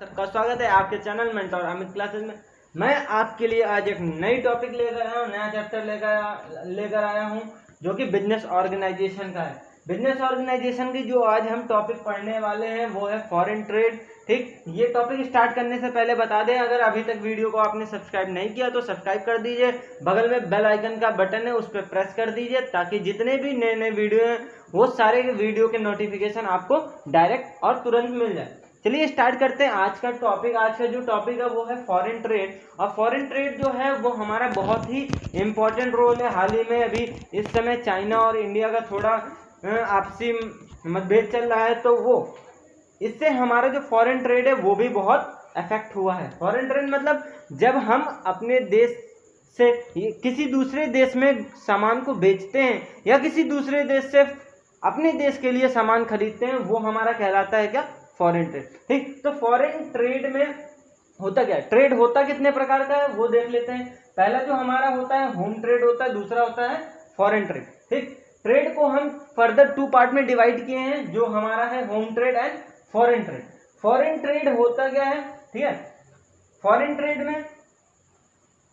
सबका स्वागत है आपके चैनल मेंटोर अमित क्लासेस में। मैं आपके लिए आज एक नई टॉपिक लेकर आया हूँ, नया चैप्टर लेकर आया हूँ जो कि बिजनेस ऑर्गेनाइजेशन का है। बिजनेस ऑर्गेनाइजेशन की जो आज हम टॉपिक पढ़ने वाले हैं वो है फॉरेन ट्रेड। ठीक, ये टॉपिक स्टार्ट करने से पहले बता दें, अगर अभी तक वीडियो को आपने सब्सक्राइब नहीं किया तो सब्सक्राइब कर दीजिए। बगल में बेल आइकन का बटन है, उस पर प्रेस कर दीजिए ताकि जितने भी नए नए वीडियो हैं वो सारे वीडियो के नोटिफिकेशन आपको डायरेक्ट और तुरंत मिल जाए। चलिए स्टार्ट करते हैं आज का टॉपिक। आज का जो टॉपिक है वो है फॉरेन ट्रेड। और फॉरेन ट्रेड जो है वो हमारा बहुत ही इम्पोर्टेंट रोल है। हाल ही में अभी इस समय चाइना और इंडिया का थोड़ा आपसी मतभेद चल रहा है, तो वो इससे हमारा जो फॉरेन ट्रेड है वो भी बहुत अफेक्ट हुआ है। फॉरेन ट्रेड मतलब जब हम अपने देश से किसी दूसरे देश में सामान को बेचते हैं या किसी दूसरे देश से अपने देश के लिए सामान खरीदते हैं, वो हमारा कहलाता है क्या, फॉरेन ट्रेड। ठीक, तो फॉरेन ट्रेड में होता क्या है, ट्रेड होता कितने प्रकार का है वो देख लेते हैं। पहला जो हमारा होता है होम ट्रेड होता है, दूसरा होता है फॉरेन ट्रेड। ठीक, ट्रेड को हम फर्दर 2 पार्ट में डिवाइड किए हैं, जो हमारा है home trade and foreign trade. Foreign trade होता क्या है, ठीक है। फॉरेन ट्रेड में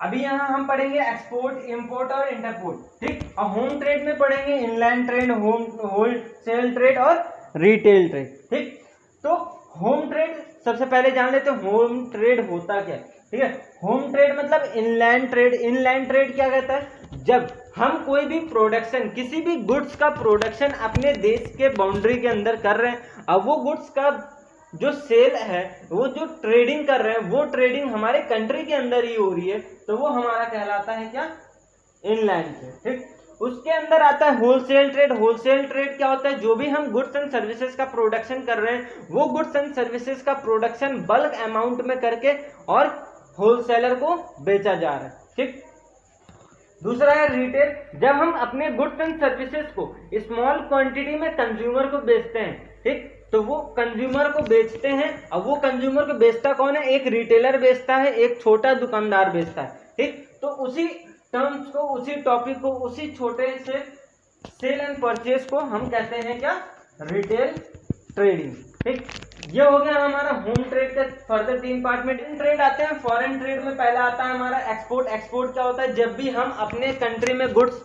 अभी यहाँ हम पढ़ेंगे एक्सपोर्ट, इंपोर्ट और इंटरपोर्ट। ठीक, और होम ट्रेड में पढ़ेंगे इनलैंड ट्रेड, होलसेल ट्रेड और रिटेल ट्रेड। ठीक, तो होम ट्रेड सबसे पहले जान लेते हैं होम ट्रेड होता क्या है। ठीक है, होम ट्रेड मतलब इनलैंड ट्रेड। इनलैंड ट्रेड क्या कहता है, जब हम कोई भी प्रोडक्शन, किसी भी गुड्स का प्रोडक्शन अपने देश के बाउंड्री के अंदर कर रहे हैं, अब वो गुड्स का जो सेल है, वो जो ट्रेडिंग कर रहे हैं, वो ट्रेडिंग हमारे कंट्री के अंदर ही हो रही है, तो वो हमारा कहलाता है क्या, इनलैंड ट्रेड। ठीक, उसके अंदर आता है होलसेल ट्रेड। होलसेल ट्रेड क्या होता है, जो भी हम गुड्स एंड सर्विसेज का प्रोडक्शन कर रहे हैं, वो गुड्स एंड सर्विसेज का प्रोडक्शन बल्क अमाउंट में करके और होलसेलर को बेचा जा रहा है। ठीक, दूसरा है रिटेल, जब हम अपने गुड्स एंड सर्विसेज को स्मॉल क्वांटिटी में कंज्यूमर को बेचते हैं। ठीक, तो वो कंज्यूमर को बेचते हैं। अब वो कंज्यूमर को बेचता कौन है, एक रिटेलर बेचता है, एक छोटा दुकानदार बेचता है। ठीक, तो उसी टर्म्स को, उसी टॉपिक को, उसी छोटे से सेल एंड परचेज को हम कहते हैं क्या, रिटेल ट्रेडिंग। ठीक, ये हो गया हमारा होम ट्रेड का फर्दर 3 पार्ट में। ट्रेड आते हैं फॉरेन ट्रेड में। पहला आता है हमारा एक्सपोर्ट। एक्सपोर्ट क्या होता है, जब भी हम अपने कंट्री में गुड्स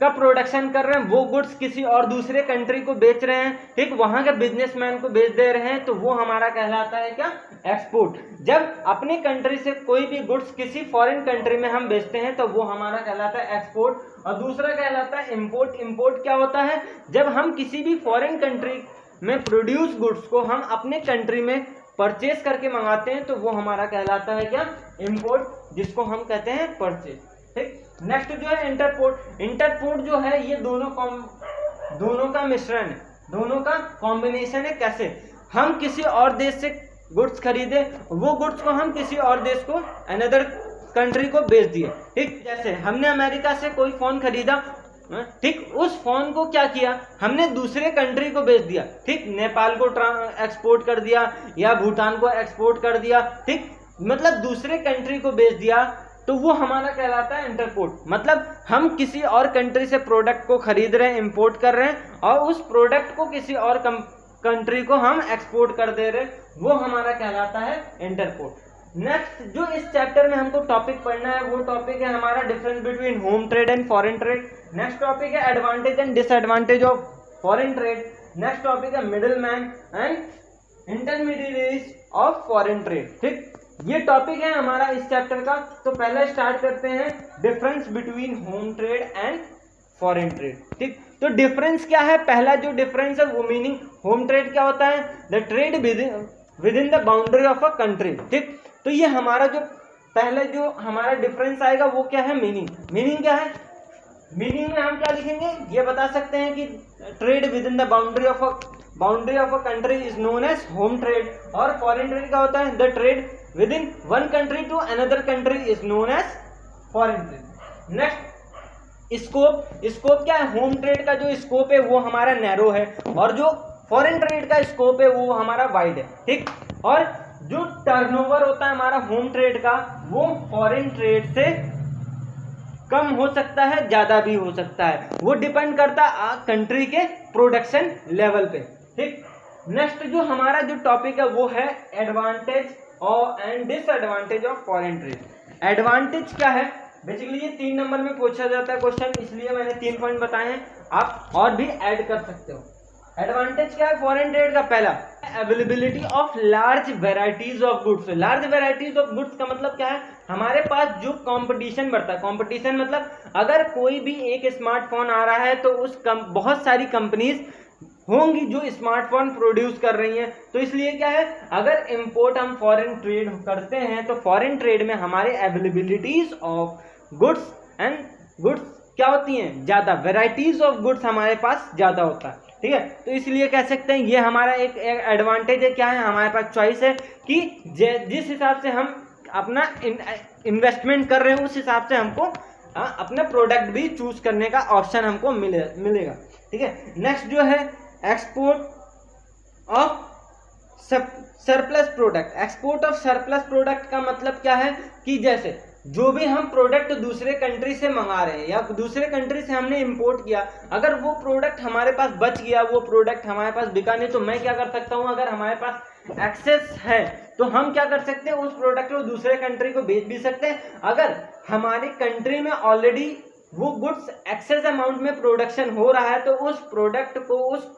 का प्रोडक्शन कर रहे हैं, वो गुड्स किसी और दूसरे कंट्री को बेच रहे हैं, ठीक, वहां के बिजनेसमैन को बेच दे रहे हैं, तो वो हमारा कहलाता है क्या, एक्सपोर्ट। जब अपनी कंट्री से कोई भी गुड्स किसी फॉरेन कंट्री में हम बेचते हैं, तो वो हमारा कहलाता है एक्सपोर्ट। और दूसरा कहलाता है इंपोर्ट। इंपोर्ट क्या होता है, जब हम किसी भी फॉरेन कंट्री में प्रोड्यूस गुड्स को हम अपने कंट्री में परचेज करके मंगाते हैं, तो वो हमारा कहलाता है क्या, इंपोर्ट, जिसको हम कहते हैं परचेज। ठीक, नेक्स्ट जो है इंटरपोर्ट। इंटरपोर्ट जो है ये दोनों का मिश्रण है, दोनों का कॉम्बिनेशन है। कैसे, हम किसी और देश से गुड्स खरीदे, वो गुड्स को हम किसी और देश को, अनदर कंट्री को बेच दिए। ठीक, जैसे हमने अमेरिका से कोई फोन खरीदा, ठीक, उस फोन को क्या किया, हमने दूसरे कंट्री को बेच दिया। ठीक, नेपाल को एक्सपोर्ट कर दिया या भूटान को एक्सपोर्ट कर दिया। ठीक, मतलब दूसरे कंट्री को बेच दिया, तो वो हमारा कहलाता है इंटरपोर्ट। मतलब हम किसी और कंट्री से प्रोडक्ट को खरीद रहे हैं, इंपोर्ट कर रहे हैं, और उस प्रोडक्ट को किसी और कंट्री को हम एक्सपोर्ट कर दे रहे हैं, वो हमारा कहलाता है इंटरपोर्ट। नेक्स्ट जो इस चैप्टर में हमको टॉपिक पढ़ना है, वो टॉपिक है हमारा difference between home trade and foreign trade. Next topic है advantage and disadvantage of foreign trade. Next topic है middle man and intermediates of foreign trade. ठीक, ये टॉपिक है हमारा इस चैप्टर का। तो पहला स्टार्ट करते हैं difference between home trade and foreign trade. ठीक, तो डिफरेंस क्या है, पहला जो डिफरेंस है वो मीनिंग। होम ट्रेड क्या होता है, the trade within the boundary of a country. ठीक, तो ये हमारा जो पहले जो हमारा डिफरेंस आएगा वो क्या है, मीनिंग। मीनिंग क्या है, मीनिंग में हम क्या लिखेंगे, ये बता सकते हैं कि trade within the boundary of a country is known as home trade. और फॉरेन ट्रेड क्या होता है, the trade within one country to another country is known as foreign trade. Next scope. Scope क्या है, home trade का जो scope है वो हमारा नैरो है, और जो फॉरेन ट्रेड का स्कोप है वो हमारा वाइड है। ठीक, और जो टर्नओवर होता है हमारा होम ट्रेड का, वो फॉरेन ट्रेड से कम हो सकता है, ज्यादा भी हो सकता है, वो डिपेंड करता है कंट्री के प्रोडक्शन लेवल पे। ठीक, नेक्स्ट जो हमारा जो टॉपिक है वो है एडवांटेज और and disadvantage of foreign trade. Advantage क्या है, बेसिकली ये 3 नंबर में पूछा जाता है क्वेश्चन, इसलिए मैंने 3 पॉइंट बताए हैं, आप और भी ऐड कर सकते हो। एडवांटेज क्या है फॉरेन ट्रेड का? पहला, availability of large varieties of goods. Large varieties of goods का मतलब क्या है, हमारे पास जो कंपटीशन बढ़ता है, कंपटीशन मतलब अगर कोई भी एक स्मार्टफोन आ रहा है तो बहुत सारी कंपनीज होंगी जो स्मार्टफोन प्रोड्यूस कर रही हैं, तो इसलिए क्या है, अगर इंपोर्ट हम फॉरेन ट्रेड करते हैं तो फॉरेन ट्रेड में हमारे availabilities of goods and goods क्या होती हैं, ज़्यादा, वेराइटीज ऑफ गुड्स हमारे पास ज़्यादा होता है, ठीक है। तो इसलिए कह सकते हैं ये हमारा एक एडवांटेज है। क्या है, हमारे पास चॉइस है कि जिस हिसाब से हम अपना इन्वेस्टमेंट कर रहे हैं उस हिसाब से हमको अपना प्रोडक्ट भी चूज करने का ऑप्शन हमको मिलेगा, ठीक है। नेक्स्ट जो है export of surplus product. Export of surplus product का मतलब क्या है कि जैसे जो भी हम प्रोडक्ट दूसरे कंट्री से मंगा रहे हैं या दूसरे कंट्री से हमने इंपोर्ट किया, अगर वो प्रोडक्ट हमारे पास बच गया, वो प्रोडक्ट हमारे पास बिका नहीं, तो मैं क्या कर सकता हूँ, अगर हमारे पास एक्सेस है तो हम क्या कर सकते हैं, उस प्रोडक्ट को दूसरे कंट्री को बेच भी सकते हैं। अगर हमारे कंट्री में ऑलरेडी वो गुड्स एक्सेस अमाउंट में प्रोडक्शन हो रहा है तो उस प्रोडक्ट को, उस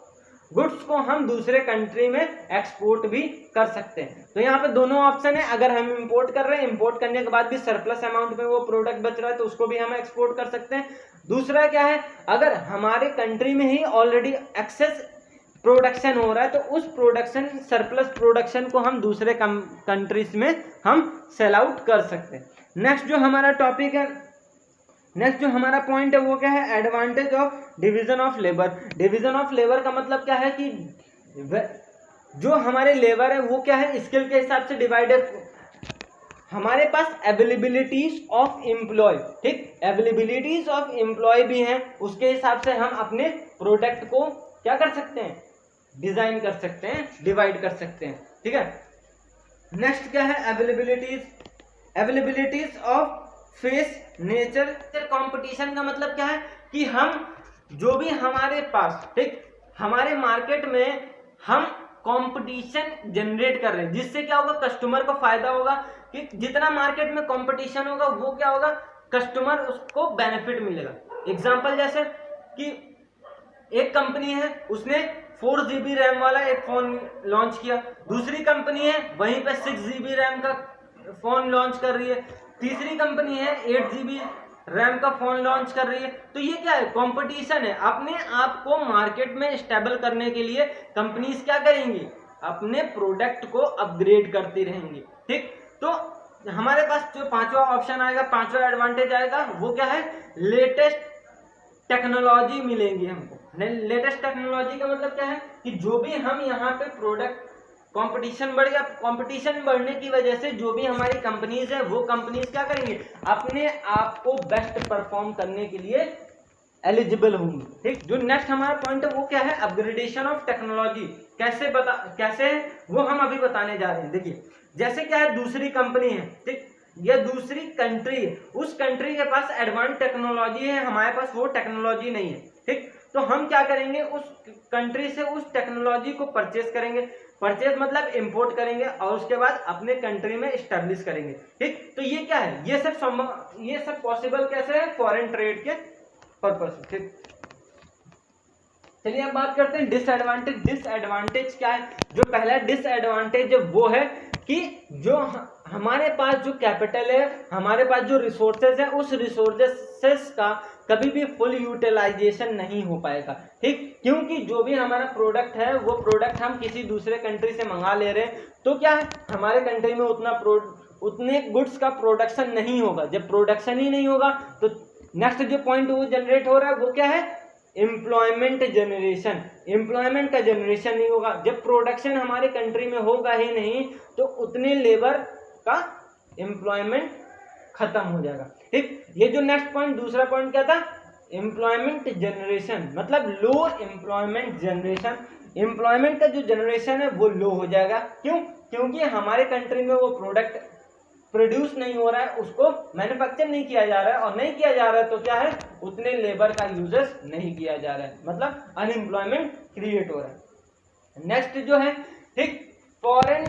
गुड्स को हम दूसरे कंट्री में एक्सपोर्ट भी कर सकते हैं। तो यहाँ पे दोनों ऑप्शन है, अगर हम इंपोर्ट कर रहे हैं, इंपोर्ट करने के बाद भी सरप्लस अमाउंट में वो प्रोडक्ट बच रहा है तो उसको भी हम एक्सपोर्ट कर सकते हैं। दूसरा क्या है, अगर हमारे कंट्री में ही ऑलरेडी एक्सेस प्रोडक्शन हो रहा है तो उस प्रोडक्शन, सरप्लस प्रोडक्शन को हम दूसरे कंट्रीज में हम सेल आउट कर सकते हैं। नेक्स्ट जो हमारा टॉपिक है, नेक्स्ट जो हमारा पॉइंट है वो क्या है, advantage of division of labour. Division of labour का मतलब क्या है कि जो हमारे लेबर है वो क्या है, स्किल के हिसाब से डिवाइडेड, हमारे पास अवेलेबिलिटीज ऑफ एम्प्लॉय, ठीक, अवेलेबिलिटीज ऑफ एम्प्लॉय भी हैं, उसके हिसाब से हम अपने प्रोडक्ट को क्या कर सकते हैं, डिजाइन कर सकते हैं, डिवाइड कर सकते हैं, ठीक है। नेक्स्ट क्या है, availabilities of face nature. Competition का मतलब क्या है कि हम जो भी हमारे पास, ठीक, हमारे मार्केट में हम कंपटीशन जनरेट कर रहे हैं, जिससे क्या होगा, कस्टमर को फायदा होगा कि जितना मार्केट में कंपटीशन होगा वो क्या होगा, कस्टमर उसको बेनिफिट मिलेगा। एग्जांपल जैसे कि एक कंपनी है, उसने 4 GB रैम वाला एक फोन लॉन्च किया, दूसरी कंपनी है वहीं पे 6 GB रैम का फोन लॉन्च कर रही है, तीसरी कंपनी है 8 GB रैम का फोन लॉन्च कर रही है। तो ये क्या है, कंपटीशन है। अपने आप को मार्केट में स्टेबल करने के लिए कंपनीज क्या करेंगी, अपने प्रोडक्ट को अपग्रेड करती रहेंगी, ठीक। तो हमारे पास जो 5वां ऑप्शन आएगा, 5वां एडवांटेज आएगा, वो क्या है, लेटेस्ट टेक्नोलॉजी मिलेंगी हमको। लेटेस्ट टेक्नोलॉजी का मतलब क्या है कि जो भी हम यहाँ पे प्रोडक्ट, कंपटीशन बढ़ गया, कंपटीशन बढ़ने की वजह से जो भी हमारी कंपनीज है वो कंपनीज क्या करेंगे, अपने आप को बेस्ट परफॉर्म करने के लिए एलिजिबल होंगी, ठीक। जो नेक्स्ट हमारा पॉइंट है वो क्या है, अपग्रेडेशन ऑफ टेक्नोलॉजी। कैसे है वो हम अभी बताने जा रहे हैं। देखिए जैसे क्या है, दूसरी कंपनी है, ठीक, या दूसरी कंट्री है, उस कंट्री के पास एडवांस टेक्नोलॉजी है, हमारे पास वो टेक्नोलॉजी नहीं है, ठीक। तो हम क्या करेंगे, उस कंट्री से उस टेक्नोलॉजी को परचेज करेंगे, परचेज मतलब इंपोर्ट करेंगे और उसके बाद अपने कंट्री में स्टैब्लिश करेंगे, ठीक। तो ये क्या है, ये सब पॉसिबल कैसे है, फॉरेन ट्रेड के पर्पज से, ठीक। चलिए अब बात करते हैं डिसएडवांटेज। डिसएडवांटेज क्या है, जो पहला डिसएडवांटेज है वो है कि जो हमारे पास जो कैपिटल है, हमारे पास जो रिसोर्सेज है, उस रिसोर्सेज का कभी भी फुल यूटिलाइजेशन नहीं हो पाएगा, ठीक। क्योंकि जो भी हमारा प्रोडक्ट है वो प्रोडक्ट हम किसी दूसरे कंट्री से मंगा ले रहे हैं, तो क्या है, हमारे कंट्री में उतने गुड्स का प्रोडक्शन नहीं होगा। जब प्रोडक्शन ही नहीं होगा तो नेक्स्ट जो पॉइंट वो जनरेट हो रहा है वो क्या है, एम्प्लॉयमेंट जनरेशन। एम्प्लॉयमेंट का जनरेशन नहीं होगा। जब प्रोडक्शन हमारे कंट्री में होगा ही नहीं तो उतने लेबर का एम्प्लॉयमेंट खत्म हो जाएगा, ठीक। ये जो नेक्स्ट पॉइंट, दूसरा पॉइंट क्या था, एम्प्लॉयमेंट जनरेशन, मतलब लो एम्प्लॉयमेंट जनरेशन। एम्प्लॉयमेंट का जो जनरेशन है वो लो हो जाएगा। क्यों? क्योंकि हमारे कंट्री में वो प्रोडक्ट प्रोड्यूस नहीं हो रहा है, उसको मैन्युफैक्चर नहीं किया जा रहा है, और नहीं किया जा रहा है तो क्या है, उतने लेबर का यूजेस नहीं किया जा रहा है, मतलब अनएम्प्लॉयमेंट क्रिएट हो रहा है। नेक्स्ट जो है ठीक फॉरेन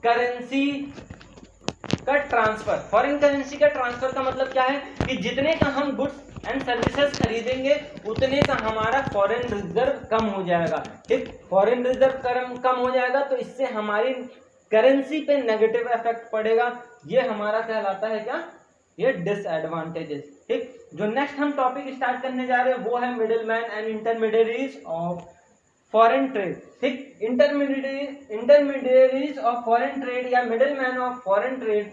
करेंसी का ट्रांसफर। फॉरेन करेंसी का ट्रांसफर का मतलब क्या है कि जितने का हम गुड्स एंड सर्विसेज खरीदेंगे उतने का हमारा फॉरेन रिजर्व कम हो जाएगा। ठीक, फॉरेन रिजर्व कम हो जाएगा तो इससे हमारी करेंसी पे नेगेटिव इफेक्ट पड़ेगा। ये हमारा कहलाता है क्या, ये डिसएडवांटेजेस। ठीक, जो नेक्स्ट हम टॉपिक स्टार्ट करने जा रहे हैं वो है middle man and intermediaries of foreign trade. ठीक, इंटरमीडियरीज ऑफ फॉरेन ट्रेड या middle man of foreign trade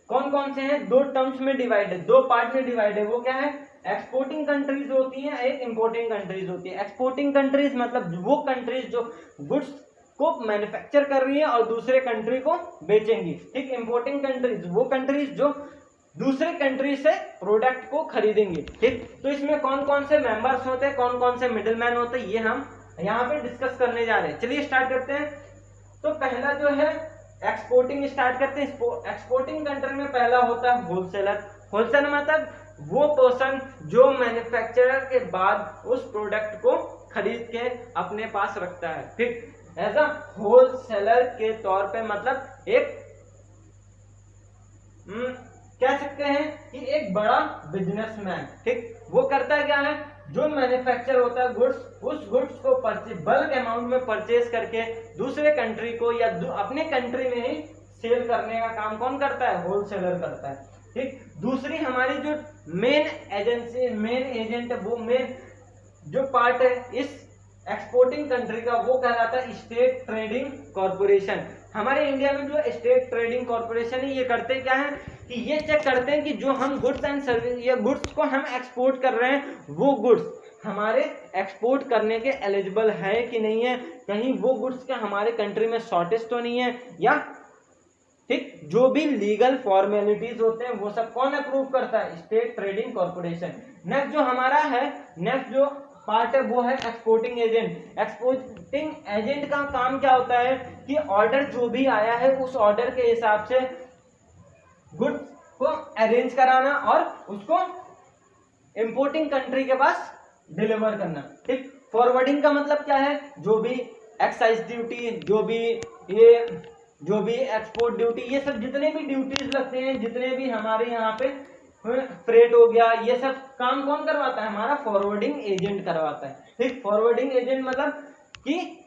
कौन कौन से हैं? दो टर्म्स में डिवाइड है, दो पार्ट में डिवाइड है। वो क्या है? एक्सपोर्टिंग कंट्रीज होती हैं, एक इंपोर्टिंग कंट्रीज होती है। एक्सपोर्टिंग कंट्रीज मतलब वो कंट्रीज जो गुड्स को मैन्युफैक्चर कर रही है और दूसरे कंट्री को बेचेंगी। ठीक, इंपोर्टिंग कंट्रीज वो कंट्रीज जो दूसरे कंट्री से प्रोडक्ट को खरीदेंगे। ठीक, तो इसमें कौन कौन से मेंबर्स होते हैं, कौन कौन से मिडिल मैन होते हैं, ये हम यहाँ पे डिस्कस करने जा रहे हैं। चलिए स्टार्ट करते हैं। तो पहला जो है एक्सपोर्टिंग स्टार्ट करते हैं। एक्सपोर्टिंग कंट्री में पहला होता है होलसेलर। होलसेलर मतलब वो पर्सन जो मैन्युफैक्चरर के बाद उस प्रोडक्ट को खरीद के अपने पास रखता है। ठीक, एज अ होलसेलर के तौर पे मतलब एक कह सकते हैं कि एक बड़ा बिजनेसमैन। ठीक, वो करता क्या है, जो मैन्युफैक्चर होता है गुड्स, उस गुड्स को बल्क अमाउंट में परचेज करके दूसरे कंट्री को या अपने कंट्री में ही सेल करने का काम कौन करता है? होलसेलर करता है। ठीक, दूसरी हमारी जो मेन एजेंट है, वो मेन जो पार्ट है इस एक्सपोर्टिंग कंट्री का वो कहलाता है स्टेट ट्रेडिंग कॉर्पोरेशन। हमारे इंडिया में जो स्टेट ट्रेडिंग कॉर्पोरेशन है ये करते क्या है कि ये चेक करते हैं कि जो हम गुड्स एंड सर्विस या गुड्स को हम एक्सपोर्ट कर रहे हैं वो गुड्स हमारे एक्सपोर्ट करने के एलिजिबल है कि नहीं है, कहीं वो गुड्स के हमारे कंट्री में शॉर्टेज तो नहीं है, या ठीक जो भी लीगल फॉर्मेलिटीज होते हैं वो सब कौन अप्रूव करता है? State trading corporation. नेक्स्ट जो हमारा है, नेक्स्ट जो पार्ट है वो है एक्सपोर्टिंग एजेंट। एक्सपोर्टिंग एजेंट का काम क्या होता है कि ऑर्डर जो भी आया है उस ऑर्डर के हिसाब से गुड्स को अरेंज कराना और उसको इंपोर्टिंग कंट्री के पास डिलीवर करना। ठीक, फॉरवर्डिंग का मतलब क्या है? जो भी एक्साइज ड्यूटी, जो भी एक्सपोर्ट ड्यूटी, ये सब जितने भी ड्यूटीज लगते हैं, जितने भी हमारे यहाँ पे फ्रेट हो गया, ये सब काम कौन करवाता है? हमारा फॉरवर्डिंग एजेंट करवाता है। ठीक, फॉरवर्डिंग एजेंट मतलब कि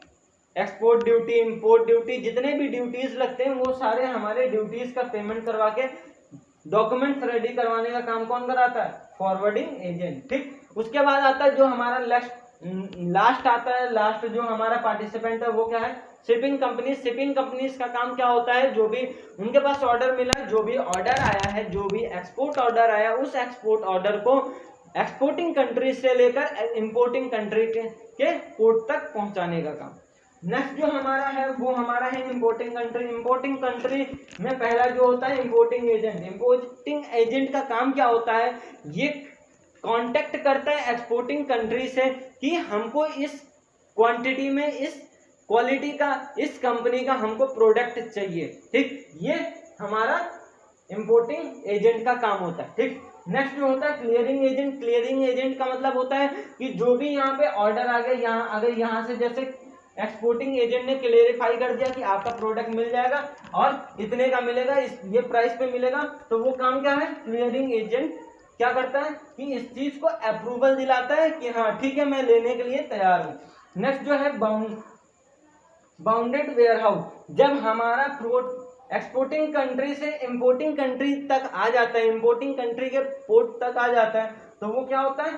एक्सपोर्ट ड्यूटी, इंपोर्ट ड्यूटी, जितने भी ड्यूटीज लगते हैं वो सारे हमारे ड्यूटीज का पेमेंट करवा के डॉक्यूमेंट्स रेडी करवाने का काम कौन कराता है? Forwarding agent. ठीक, उसके बाद आता है जो हमारा लास्ट आता है, लास्ट जो हमारा पार्टिसिपेंट है वो क्या है? Shipping company. शिपिंग कंपनीज का काम क्या होता है? जो भी उनके पास ऑर्डर मिला, जो भी ऑर्डर आया है, जो भी एक्सपोर्ट ऑर्डर आया, उस एक्सपोर्ट ऑर्डर को एक्सपोर्टिंग कंट्री से लेकर इंपोर्टिंग कंट्री के पोर्ट तक पहुंचाने का काम। नेक्स्ट जो हमारा है वो हमारा है इंपोर्टिंग कंट्री। इंपोर्टिंग कंट्री में पहला जो होता है इंपोर्टिंग एजेंट। इंपोर्टिंग एजेंट का काम क्या होता है? ये कांटेक्ट करता है एक्सपोर्टिंग कंट्री से कि हमको इस क्वांटिटी में, इस क्वालिटी का, इस कंपनी का हमको प्रोडक्ट चाहिए। ठीक, ये हमारा इंपोर्टिंग एजेंट का काम होता है। ठीक, नेक्स्ट जो होता है क्लियरिंग एजेंट। क्लियरिंग एजेंट का मतलब होता है कि जो भी यहाँ पे ऑर्डर आ गया, यहाँ अगर यहाँ से जैसे एक्सपोर्टिंग एजेंट ने क्लेरिफाई कर दिया कि आपका प्रोडक्ट मिल जाएगा और इतने का मिलेगा, ये प्राइस पे मिलेगा, तो वो काम क्या है? क्लियरिंग एजेंट क्या करता है कि इस चीज को अप्रूवल दिलाता है कि हाँ ठीक है मैं लेने के लिए तैयार हूँ। नेक्स्ट जो है बाउंडेड वेयरहाउस। जब हमारा एक्सपोर्टिंग कंट्री से इंपोर्टिंग कंट्री तक आ जाता है, इंपोर्टिंग कंट्री के पोर्ट तक आ जाता है, तो वो क्या होता है?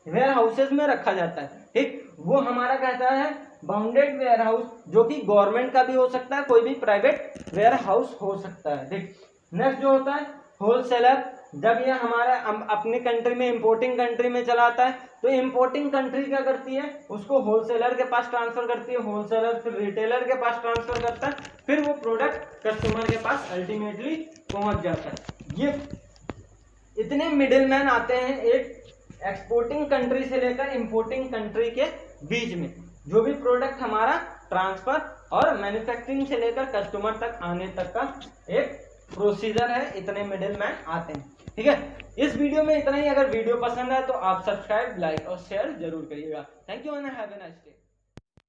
वेयर हाउसेज में रखा जाता है। ठीक, वो हमारा कहता है बाउंडेड वेयर हाउस, जो कि गवर्नमेंट का भी हो सकता है, कोई भी प्राइवेट वेयर हाउस हो सकता है। ठीक, नेक्स्ट जो होता है होलसेलर। जब ये हमारा अपने कंट्री में इंपोर्टिंग कंट्री में चला आता है तो इंपोर्टिंग कंट्री क्या करती है? उसको होलसेलर के पास ट्रांसफर करती है, होलसेलर फिर रिटेलर के पास ट्रांसफर करता है, फिर वो प्रोडक्ट कस्टमर के पास अल्टीमेटली पहुंच जाता है। ये इतने मिडिलमैन आते हैं एक एक्सपोर्टिंग कंट्री से लेकर इंपोर्टिंग कंट्री के बीच में, जो भी प्रोडक्ट हमारा ट्रांसफर और मैन्युफैक्चरिंग से लेकर कस्टमर तक आने तक का एक प्रोसीजर है। इतने मिडिलमैन आते हैं। ठीक है, इस वीडियो में इतना ही। अगर वीडियो पसंद है तो आप सब्सक्राइब, लाइक और शेयर जरूर करिएगा। Thank you and have a nice day.